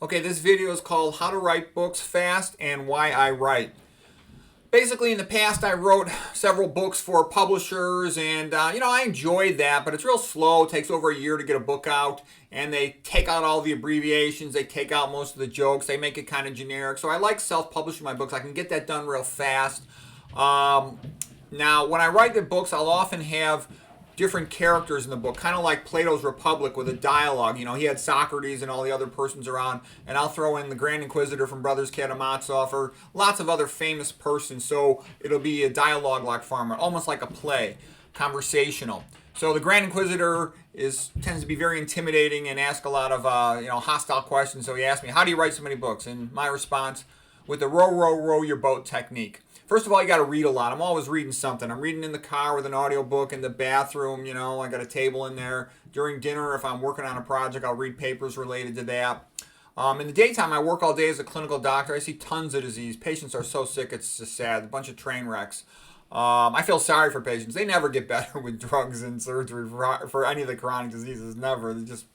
Okay, this video is called How to Write Books Fast and Why I Write. Basically, in the past, I wrote several books for publishers, and I enjoyed that, but it's real slow. It takes over a year to get a book out, and they take out all the abbreviations, they take out most of the jokes, they make it kind of generic. So I like self-publishing my books. I can get that done real fast. Now, when I write the books, I'll often have different characters in the book, kind of like Plato's Republic with a dialogue. You know, he had Socrates and all the other persons around, and I'll throw in the Grand Inquisitor from Brothers Karamazov or lots of other famous persons. So it'll be a dialogue-like format, almost like a play, conversational. So the Grand Inquisitor tends to be very intimidating and ask a lot of hostile questions. So he asked me, "How do you write so many books?" And my response, with the row, row, row your boat technique. First of all, you got to read a lot. I'm always reading something. I'm reading in the car with an audiobook, in the bathroom, I got a table in there. During dinner, if I'm working on a project, I'll read papers related to that. In the daytime, I work all day as a clinical doctor. I see tons of disease. Patients are so sick, it's just sad. A bunch of train wrecks. I feel sorry for patients. They never get better with drugs and surgery for any of the chronic diseases. Never. They just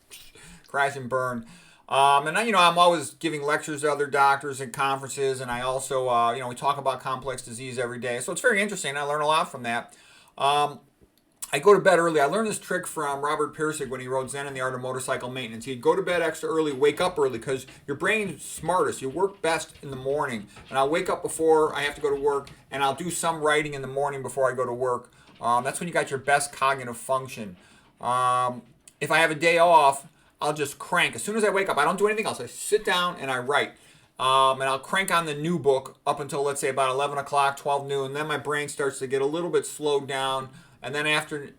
crash and burn. I'm always giving lectures to other doctors at conferences, and I also, we talk about complex disease every day. So it's very interesting. I learn a lot from that. I go to bed early. I learned this trick from Robert Pirsig when he wrote Zen and the Art of Motorcycle Maintenance. He'd go to bed extra early, wake up early, because your brain's smartest. You work best in the morning. And I'll wake up before I have to go to work, and I'll do some writing in the morning before I go to work. That's when you got your best cognitive function. If I have a day off, I'll just crank. As soon as I wake up, I don't do anything else. I sit down and I write. And I'll crank on the new book up until, let's say, about 11 o'clock, 12 noon. Then my brain starts to get a little bit slowed down. And then after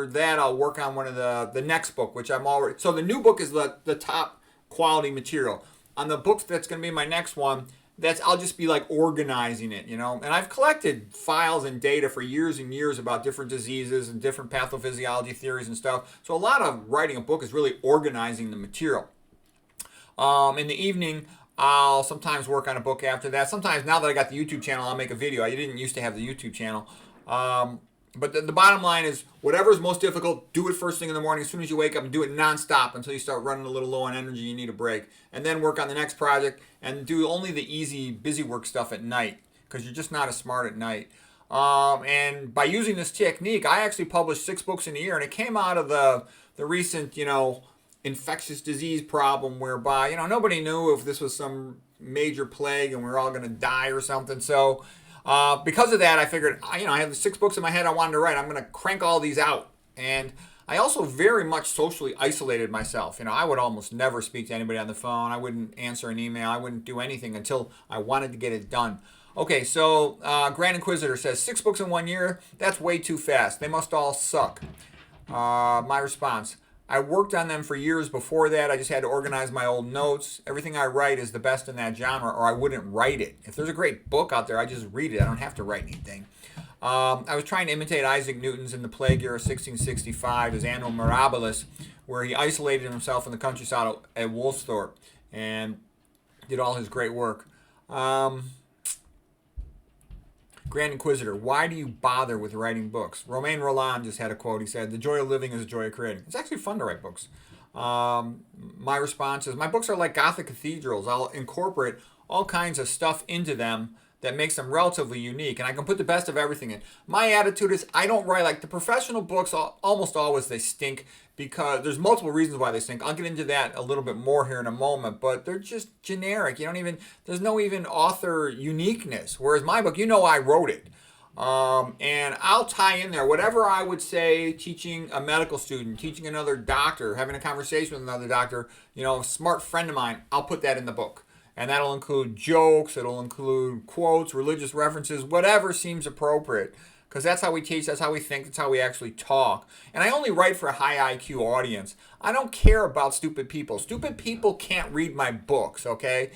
that, I'll work on one of the next book, which I'm already... So the new book is the top quality material. On the book that's going to be my next one, I'll just be like organizing it, And I've collected files and data for years and years about different diseases and different pathophysiology theories and stuff. So a lot of writing a book is really organizing the material. In the evening, I'll sometimes work on a book after that. Sometimes, now that I got the YouTube channel, I'll make a video. I didn't used to have the YouTube channel. But the bottom line is, whatever is most difficult, do it first thing in the morning as soon as you wake up, and do it nonstop until you start running a little low on energy. You need a break. And then work on the next project and do only the easy, busy work stuff at night, because you're just not as smart at night. And by using this technique, I actually published 6 books in a year, and it came out of the recent, infectious disease problem whereby, nobody knew if this was some major plague and we were all going to die or something. So... because of that, I figured, I have 6 books in my head I wanted to write. I'm going to crank all these out. And I also very much socially isolated myself. I would almost never speak to anybody on the phone. I wouldn't answer an email. I wouldn't do anything until I wanted to get it done. Okay, so Grand Inquisitor says, 6 books in 1 year? That's way too fast. They must all suck. My response, I worked on them for years before that. I just had to organize my old notes. Everything I write is the best in that genre, or I wouldn't write it. If there's a great book out there, I just read it. I don't have to write anything. I was trying to imitate Isaac Newton's In the Plague Year of 1665 as Anno Mirabilis, where he isolated himself in the countryside at Woolsthorpe and did all his great work. Grand Inquisitor, why do you bother with writing books? Romain Rolland just had a quote. He said, "The joy of living is the joy of creating." It's actually fun to write books. My response is, my books are like Gothic cathedrals. I'll incorporate all kinds of stuff into them that makes them relatively unique, and I can put the best of everything in. My attitude is, I don't write like the professional books. Almost always they stink, because there's multiple reasons why they stink. I'll get into that a little bit more here in a moment, but they're just generic. There's no even author uniqueness. Whereas my book, I wrote it. And I'll tie in there whatever I would say teaching a medical student, teaching another doctor, having a conversation with another doctor, a smart friend of mine, I'll put that in the book. And that'll include jokes, it'll include quotes, religious references, whatever seems appropriate. Because that's how we teach, that's how we think, that's how we actually talk. And I only write for a high IQ audience. I don't care about stupid people. Stupid people can't read my books, okay?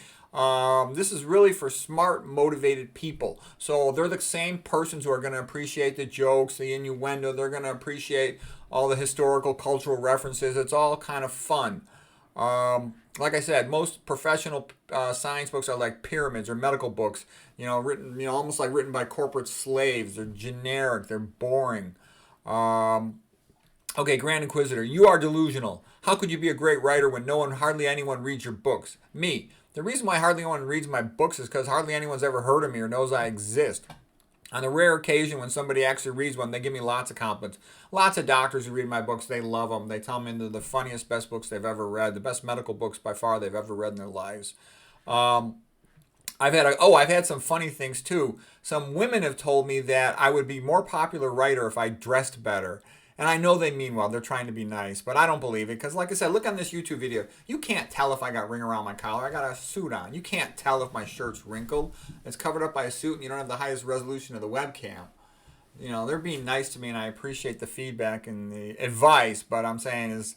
This is really for smart, motivated people. So they're the same persons who are going to appreciate the jokes, the innuendo. They're going to appreciate all the historical, cultural references. It's all kind of fun. Like I said, most professional science books are like pyramids or medical books, written, almost like written by corporate slaves. They're generic. They're boring. Okay, Grand Inquisitor, you are delusional. How could you be a great writer when hardly anyone reads your books? Me. The reason why hardly anyone reads my books is because hardly anyone's ever heard of me or knows I exist. On the rare occasion when somebody actually reads one, they give me lots of compliments. Lots of doctors who read my books, they love them. They tell me they're the funniest, best books they've ever read, the best medical books by far they've ever read in their lives. I've had some funny things too. Some women have told me that I would be more popular writer if I dressed better. And I know they mean well. They're trying to be nice, but I don't believe it because, like I said, look on this YouTube video. You can't tell if I got ring around my collar. I got a suit on. You can't tell if my shirt's wrinkled. It's covered up by a suit, and you don't have the highest resolution of the webcam. You know, they're being nice to me, and I appreciate the feedback and the advice. But I'm saying is,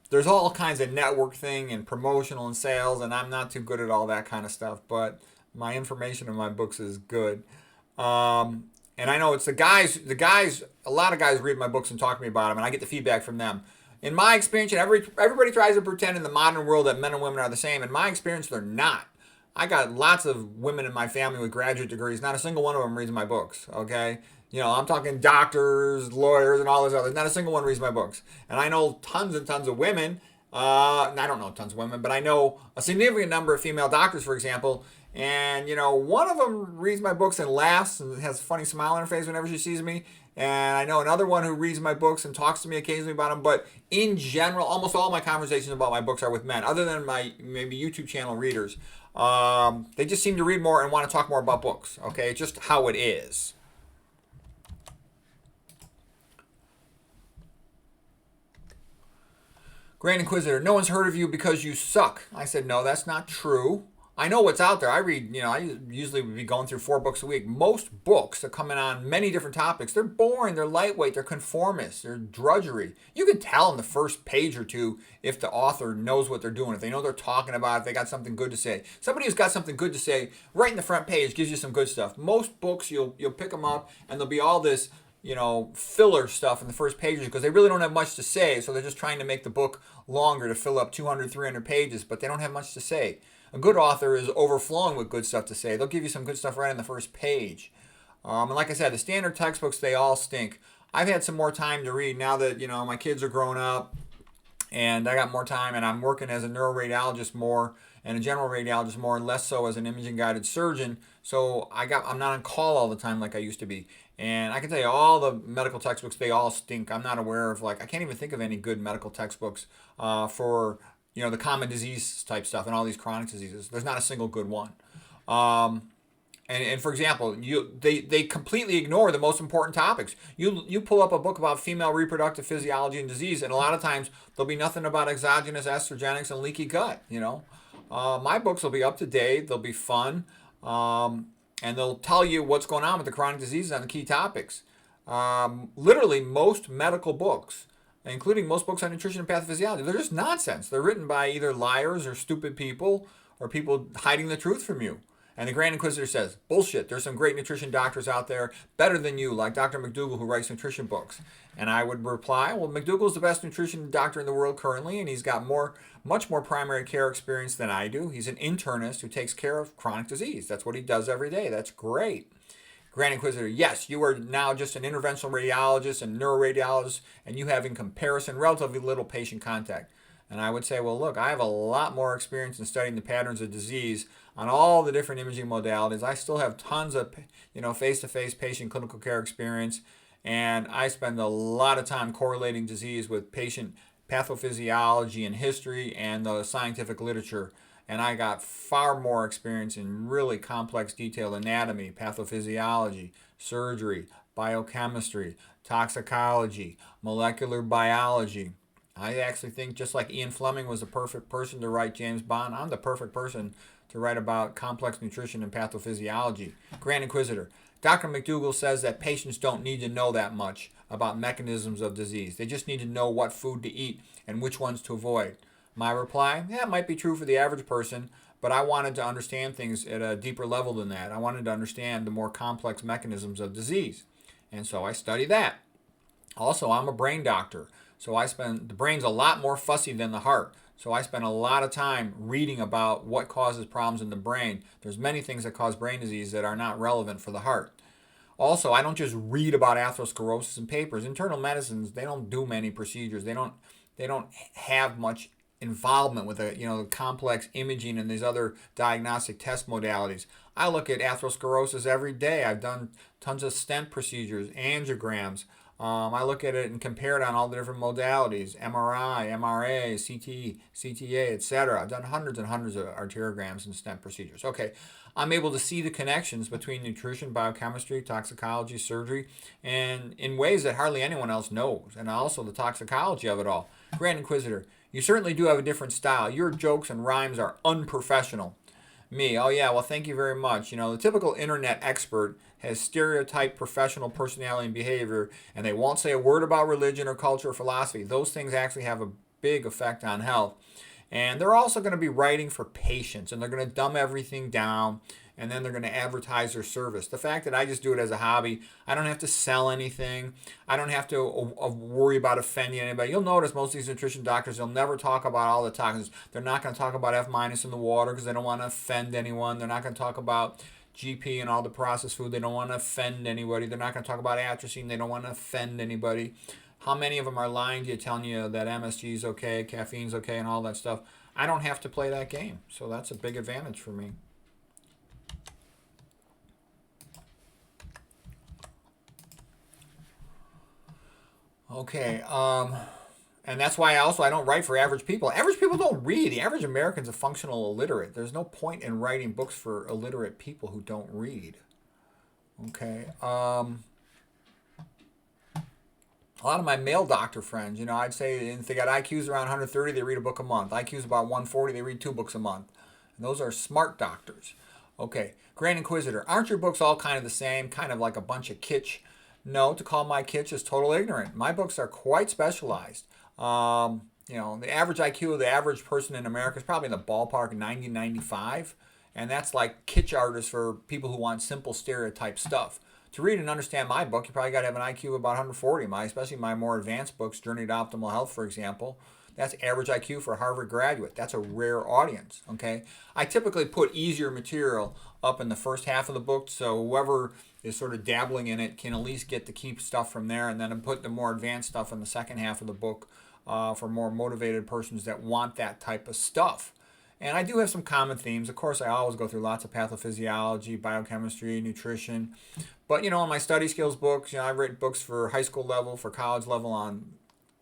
there's all kinds of network thing and promotional and sales, and I'm not too good at all that kind of stuff. But my information in my books is good. And I know it's the guys, a lot of guys read my books and talk to me about them, and I get the feedback from them. In my experience, and everybody tries to pretend in the modern world that men and women are the same. In my experience, they're not. I got lots of women in my family with graduate degrees. Not a single one of them reads my books, okay? You know, I'm talking doctors, lawyers, and all those others. Not a single one reads my books. And I know tons and tons of women. I don't know tons of women, but I know a significant number of female doctors, for example. And, you know, one of them reads my books and laughs and has a funny smile on her face whenever she sees me. And I know another one who reads my books and talks to me occasionally about them. But in general, almost all my conversations about my books are with men, other than my maybe YouTube channel readers. They just seem to read more and want to talk more about books. Okay, it's just how it is. Grand Inquisitor, no one's heard of you because you suck. I said, no, that's not true. I know what's out there. I read, you know, I usually would be going through 4 books a week. Most books are coming on many different topics. They're boring, they're lightweight, they're conformist, they're drudgery. You can tell in the first page or two if the author knows what they're doing, if they know they're talking about, if they got something good to say. Somebody who's got something good to say right in the front page gives you some good stuff. Most books, you'll pick them up and there'll be all this, you know, filler stuff in the first pages because they really don't have much to say, so they're just trying to make the book longer to fill up 200, 300 pages, but they don't have much to say. A good author is overflowing with good stuff to say. They'll give you some good stuff right on the first page. And like I said, the standard textbooks, they all stink. I've had some more time to read now that, you know, my kids are grown up and I got more time and I'm working as a neuroradiologist more and a general radiologist more and less so as an imaging guided surgeon. So I'm not on call all the time like I used to be. And I can tell you all the medical textbooks, they all stink. I'm not aware of, like, I can't even think of any good medical textbooks for, you know, the common disease type stuff and all these chronic diseases. There's not a single good one. And for example, they completely ignore the most important topics. You pull up a book about female reproductive physiology and disease, and a lot of times there'll be nothing about exogenous estrogenics and leaky gut. You know, my books will be up to date. They'll be fun, and they'll tell you what's going on with the chronic diseases on the key topics. Literally, most medical books, including most books on nutrition and pathophysiology, they're just nonsense. They're written by either liars or stupid people or people hiding the truth from you. And the Grand Inquisitor says, bullshit, there's some great nutrition doctors out there better than you, like Dr. McDougall, who writes nutrition books. And I would reply, well, McDougall's the best nutrition doctor in the world currently, and he's got much more primary care experience than I do. He's an internist who takes care of chronic disease. That's what he does every day. That's great. Grand Inquisitor, yes, you are now just an interventional radiologist and neuroradiologist, and you have in comparison relatively little patient contact. And I would say, well, look, I have a lot more experience in studying the patterns of disease on all the different imaging modalities. I still have tons of, you know, face-to-face patient clinical care experience, and I spend a lot of time correlating disease with patient pathophysiology and history and the scientific literature. And I got far more experience in really complex detailed anatomy, pathophysiology, surgery, biochemistry, toxicology, molecular biology. I actually think just like Ian Fleming was the perfect person to write James Bond, I'm the perfect person to write about complex nutrition and pathophysiology. Grand Inquisitor, Dr. McDougall says that patients don't need to know that much about mechanisms of disease. They just need to know what food to eat and which ones to avoid. My reply, yeah, it might be true for the average person, but I wanted to understand things at a deeper level than that. I wanted to understand the more complex mechanisms of disease. And so I study that. Also, I'm a brain doctor. So the brain's a lot more fussy than the heart. So I spend a lot of time reading about what causes problems in the brain. There's many things that cause brain disease that are not relevant for the heart. Also, I don't just read about atherosclerosis in papers. Internal medicines, they don't do many procedures. They they don't have much involvement with the complex imaging and these other diagnostic test modalities. I look at atherosclerosis every day. I've done tons of stent procedures, angiograms. I look at it and compare it on all the different modalities: MRI, MRA, CT, CTA, etc. I've done hundreds and hundreds of arteriograms and stent procedures. Okay, I'm able to see the connections between nutrition, biochemistry, toxicology, surgery, and in ways that hardly anyone else knows, and also the toxicology of it all. Grand Inquisitor, you certainly do have a different style. Your jokes and rhymes are unprofessional. Me, oh yeah, well, thank you very much. The typical internet expert has stereotyped professional personality and behavior, and they won't say a word about religion or culture or philosophy. Those things actually have a big effect on health. And they're also going to be writing for patients, and they're going to dumb everything down, and then they're going to advertise their service. The fact that I just do it as a hobby, I don't have to sell anything. I don't have to worry about offending anybody. You'll notice most of these nutrition doctors, they'll never talk about all the toxins. They're not going to talk about F- in the water because they don't want to offend anyone. They're not going to talk about GP and all the processed food. They don't want to offend anybody. They're not going to talk about atrazine. They don't want to offend anybody. How many of them are lying to you, telling you that MSG is okay, caffeine's okay, and all that stuff? I don't have to play that game, so that's a big advantage for me. Okay, and that's why I don't write for average people. Average people don't read. The average American's a functional illiterate. There's no point in writing books for illiterate people who don't read. Okay. A lot of my male doctor friends, I'd say if they got IQs around 130, they read a book a month. IQs about 140, they read 2 books a month. And those are smart doctors. Okay, Grand Inquisitor, aren't your books all kind of the same, kind of like a bunch of kitsch? No, to call my kitsch is total ignorant. My books are quite specialized. The average IQ of the average person in America is probably in the ballpark 90, 95. And that's like kitsch artists for people who want simple stereotype stuff. To read and understand my book, you probably got to have an IQ of about 140. Especially my more advanced books, Journey to Optimal Health, for example. That's average IQ for a Harvard graduate. That's a rare audience, okay? I typically put easier material up in the first half of the book, so whoever is sort of dabbling in it can at least get to keep stuff from there, and then I put the more advanced stuff in the second half of the book for more motivated persons that want that type of stuff. And I do have some common themes. Of course, I always go through lots of pathophysiology, biochemistry, nutrition. But, in my study skills books, I've written books for high school level, for college level on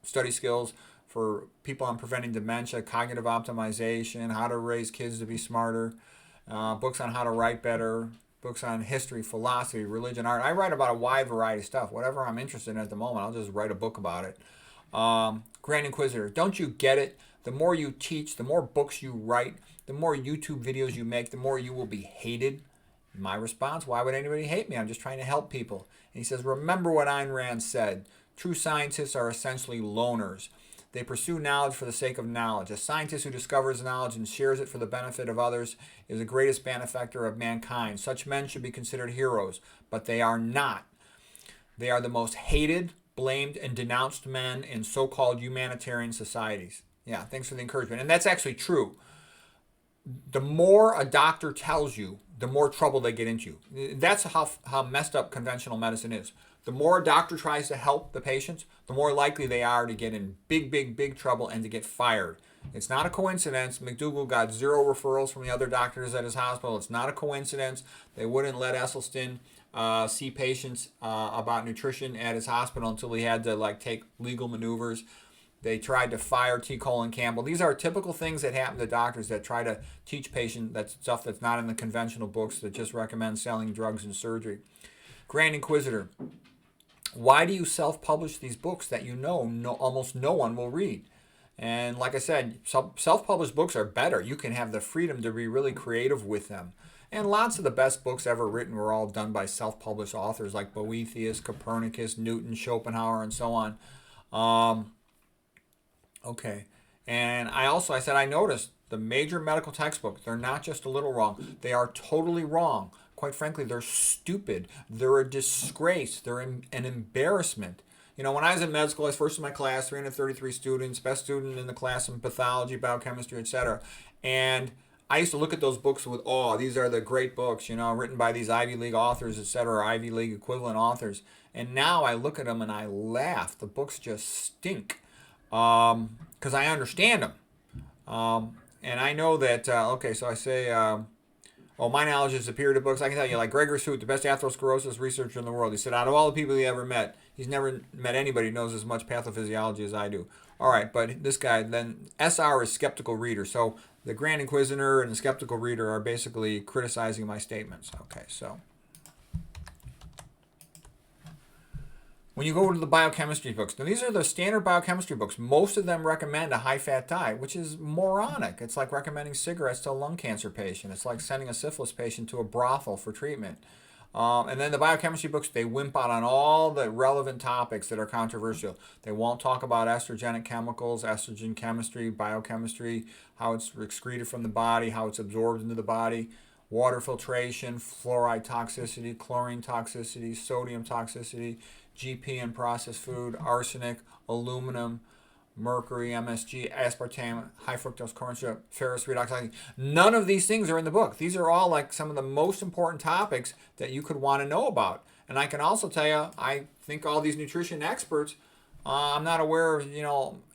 study skills, for people on preventing dementia, cognitive optimization, how to raise kids to be smarter, books on how to write better, books on history, philosophy, religion, art. I write about a wide variety of stuff. Whatever I'm interested in at the moment, I'll just write a book about it. Grand Inquisitor, don't you get it? The more you teach, the more books you write, the more YouTube videos you make, the more you will be hated. My response, why would anybody hate me? I'm just trying to help people. And he says, remember what Ayn Rand said. True scientists are essentially loners. They pursue knowledge for the sake of knowledge. A scientist who discovers knowledge and shares it for the benefit of others is the greatest benefactor of mankind. Such men should be considered heroes, but they are not. They are the most hated, blamed, and denounced men in so-called humanitarian societies. Yeah, thanks for the encouragement. And that's actually true. The more a doctor tells you, the more trouble they get into. That's how messed up conventional medicine is. The more a doctor tries to help the patients, the more likely they are to get in big trouble and to get fired. It's not a coincidence. McDougall got 0 referrals from the other doctors at his hospital. It's not a coincidence. They wouldn't let Esselstyn see patients about nutrition at his hospital until he had to take legal maneuvers. They tried to fire T. Colin Campbell. These are typical things that happen to doctors that try to teach patients that stuff that's not in the conventional books that just recommend selling drugs and surgery. Grand Inquisitor, why do you self-publish these books that almost no one will read? And like I said, self-published books are better. You can have the freedom to be really creative with them. And lots of the best books ever written were all done by self-published authors like Boethius, Copernicus, Newton, Schopenhauer, and so on. Okay. And I said I noticed the major medical textbooks, they're not just a little wrong. They are totally wrong. Quite frankly, they're stupid. They're a disgrace. They're an embarrassment. When I was in med school, I was first in my class, 333 students, best student in the class in pathology, biochemistry, etc. And I used to look at those books with awe. These are the great books, written by these Ivy League authors, etc., Ivy League equivalent authors. And now I look at them and I laugh. The books just stink. because I understand them. And I know that, okay, so I say, well, my knowledge is superior to books. I can tell you, like Gregory Soot, the best atherosclerosis researcher in the world. He said, out of all the people he ever met, he's never met anybody who knows as much pathophysiology as I do. All right, but this guy, then SR is skeptical reader. So the Grand Inquisitor and the skeptical reader are basically criticizing my statements. Okay, so when you go to the biochemistry books, now these are the standard biochemistry books. Most of them recommend a high-fat diet, which is moronic. It's like recommending cigarettes to a lung cancer patient. It's like sending a syphilis patient to a brothel for treatment. And then the biochemistry books, they wimp out on all the relevant topics that are controversial. They won't talk about estrogenic chemicals, estrogen chemistry, biochemistry, how it's excreted from the body, how it's absorbed into the body, water filtration, fluoride toxicity, chlorine toxicity, sodium toxicity, GP in processed food, arsenic, aluminum, mercury, MSG, aspartame, high fructose corn syrup, ferrous redox. None of these things are in the book. These are all like some of the most important topics that you could want to know about. And I can also tell you, I think all these nutrition experts, I'm not aware of,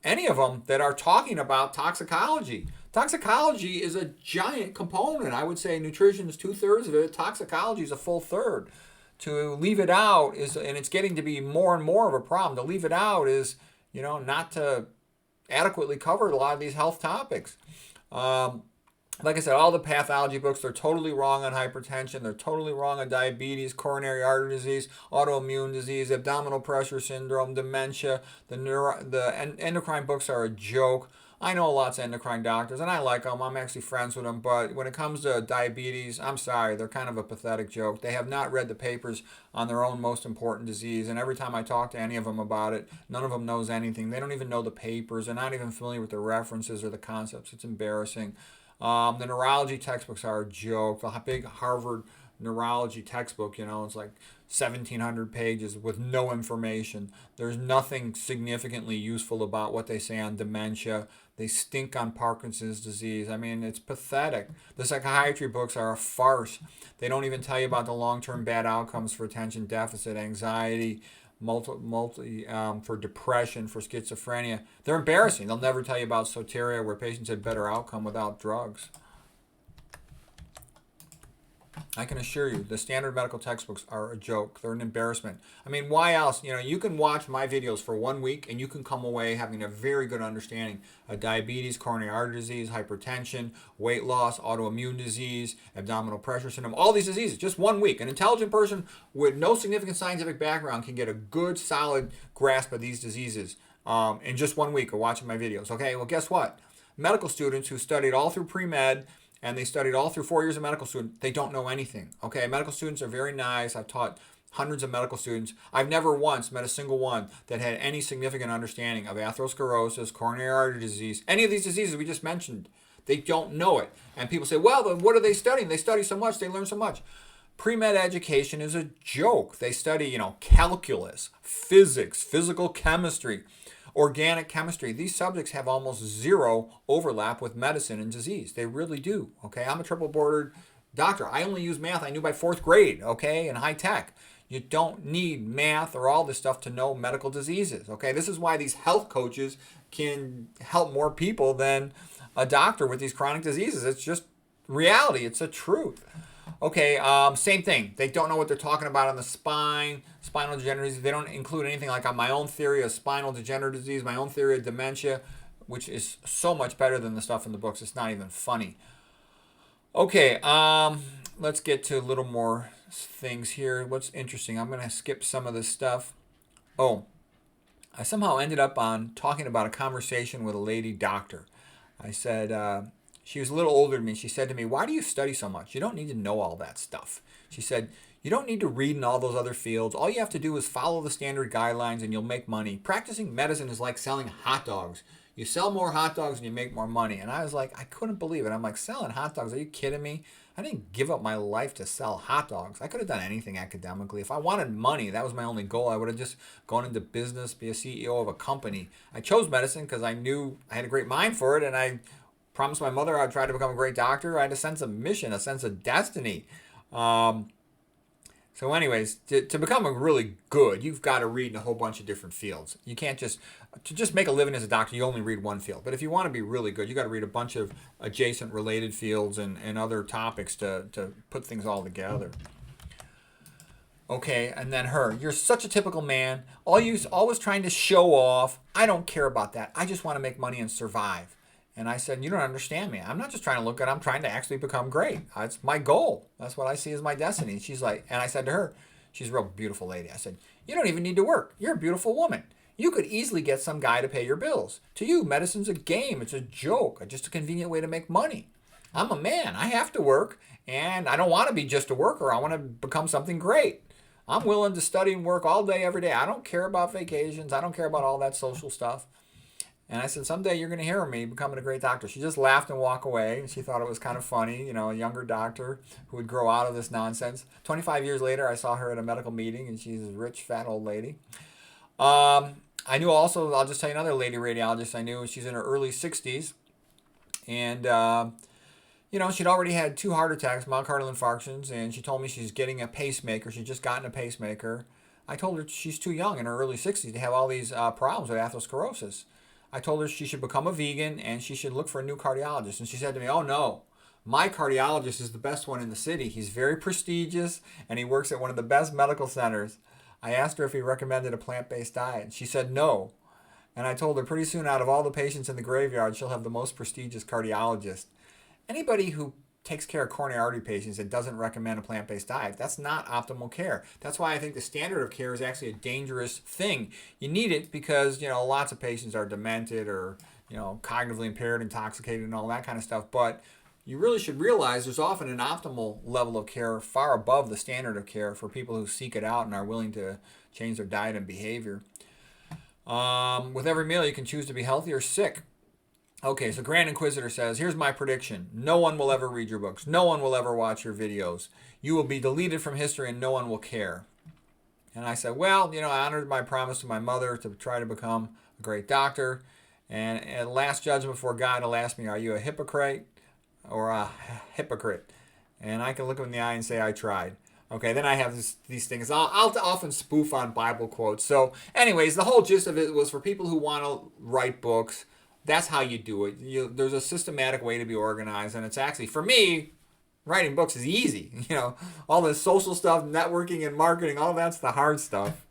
any of them that are talking about toxicology. Toxicology is a giant component. I would say nutrition is 2/3 of it. Toxicology is a full third. To leave it out is, and it's getting to be more and more of a problem. To leave it out is, not to adequately cover a lot of these health topics. Like I said, all the pathology books, they're totally wrong on hypertension. They're totally wrong on diabetes, coronary artery disease, autoimmune disease, abdominal pressure syndrome, dementia. The endocrine books are a joke. I know lots of endocrine doctors, and I like them. I'm actually friends with them. But when it comes to diabetes, I'm sorry, they're kind of a pathetic joke. They have not read the papers on their own most important disease. And every time I talk to any of them about it, none of them knows anything. They don't even know the papers. They're not even familiar with the references or the concepts. It's embarrassing. The neurology textbooks are a joke. The big Harvard neurology textbook, it's like 1,700 pages with no information. There's nothing significantly useful about what they say on dementia. They stink on Parkinson's disease. I mean, it's pathetic. The psychiatry books are a farce. They don't even tell you about the long-term bad outcomes for attention deficit, anxiety, for depression, for schizophrenia. They're embarrassing. They'll never tell you about soteria, where patients had better outcome without drugs. I can assure you, the standard medical textbooks are a joke. They're an embarrassment. I mean, why else? You can watch my videos for 1 week and you can come away having a very good understanding of diabetes, coronary artery disease, hypertension, weight loss, autoimmune disease, abdominal pressure syndrome, all these diseases. Just 1 week. An intelligent person with no significant scientific background can get a good, solid grasp of these diseases in just 1 week of watching my videos. Okay, well, guess what? Medical students who studied all through pre-med and they studied all through 4 years of medical student, they don't know anything. Okay, medical students are very nice. I've taught hundreds of medical students. I've never once met a single one that had any significant understanding of atherosclerosis, coronary artery disease, any of these diseases we just mentioned. They don't know it. And people say, well, then what are they studying? They study so much, they learn so much. Pre-med education is a joke. They study, calculus, physics, physical chemistry, organic chemistry. These subjects have almost zero overlap with medicine and disease. They really do. Okay, I'm a triple boarded doctor. I only use math I knew by 4th grade, okay, in high tech. You don't need math or all this stuff to know medical diseases, okay? This is why these health coaches can help more people than a doctor with these chronic diseases. It's just reality. It's a truth. Okay, same thing. They don't know what they're talking about on the spine, spinal degenerative disease. They don't include anything like on my own theory of spinal degenerative disease, my own theory of dementia, which is so much better than the stuff in the books. It's not even funny. Okay, let's get to a little more things here. What's interesting? I'm going to skip some of this stuff. Oh, I somehow ended up on talking about a conversation with a lady doctor. I said, she was a little older than me. She said to me, why do you study so much? You don't need to know all that stuff. She said, you don't need to read in all those other fields. All you have to do is follow the standard guidelines and you'll make money. Practicing medicine is like selling hot dogs. You sell more hot dogs and you make more money. And I was like, I couldn't believe it. I'm like, selling hot dogs? Are you kidding me? I didn't give up my life to sell hot dogs. I could have done anything academically. If I wanted money, that was my only goal. I would have just gone into business, be a CEO of a company. I chose medicine because I knew I had a great mind for it, and I promised my mother I'd try to become a great doctor. I had a sense of mission, a sense of destiny. So anyways, to become a really good, you've got to read in a whole bunch of different fields. You can't just make a living as a doctor, you only read one field. But if you want to be really good, you got to read a bunch of adjacent related fields and other topics to put things all together. Okay, and then her. You're such a typical man. Always trying to show off. I don't care about that. I just want to make money and survive. And I said, you don't understand me. I'm not just trying to look good. I'm trying to actually become great. That's my goal. That's what I see as my destiny. She's like, and I said to her, she's a real beautiful lady. I said, you don't even need to work. You're a beautiful woman. You could easily get some guy to pay your bills. To you, medicine's a game. It's a joke. Just a convenient way to make money. I'm a man. I have to work, and I don't want to be just a worker. I want to become something great. I'm willing to study and work all day, every day. I don't care about vacations. I don't care about all that social stuff. And I said, someday you're going to hear of me becoming a great doctor. She just laughed and walked away. She thought it was kind of funny, a younger doctor who would grow out of this nonsense. 25 years later, I saw her at a medical meeting, and she's a rich, fat old lady. I knew also, I'll just tell you another lady radiologist I knew. She's in her early 60s. And, she'd already had 2 heart attacks, myocardial infarctions, and she told me she's getting a pacemaker. She'd just gotten a pacemaker. I told her she's too young in her early 60s to have all these problems with atherosclerosis. I told her she should become a vegan and she should look for a new cardiologist. And she said to me, oh no, my cardiologist is the best one in the city. He's very prestigious and he works at one of the best medical centers. I asked her if he recommended a plant-based diet. She said no. And I told her pretty soon out of all the patients in the graveyard, she'll have the most prestigious cardiologist. Anybody who takes care of coronary artery patients and doesn't recommend a plant-based diet, that's not optimal care. That's why I think the standard of care is actually a dangerous thing. You need it because, lots of patients are demented or, cognitively impaired, intoxicated, and all that kind of stuff. But you really should realize there's often an optimal level of care far above the standard of care for people who seek it out and are willing to change their diet and behavior. With every meal, you can choose to be healthy or sick. Okay, so Grand Inquisitor says, here's my prediction. No one will ever read your books. No one will ever watch your videos. You will be deleted from history and no one will care. And I said, well, I honored my promise to my mother to try to become a great doctor. And at last judgment before God, he'll ask me, are you a hypocrite or a hypocrite? And I can look him in the eye and say, I tried. Okay, then I have these things. I'll often spoof on Bible quotes. So anyways, the whole gist of it was for people who want to write books. That's how you do it. There's a systematic way to be organized, and it's actually, for me, writing books is easy. All the social stuff, networking and marketing, all that's the hard stuff.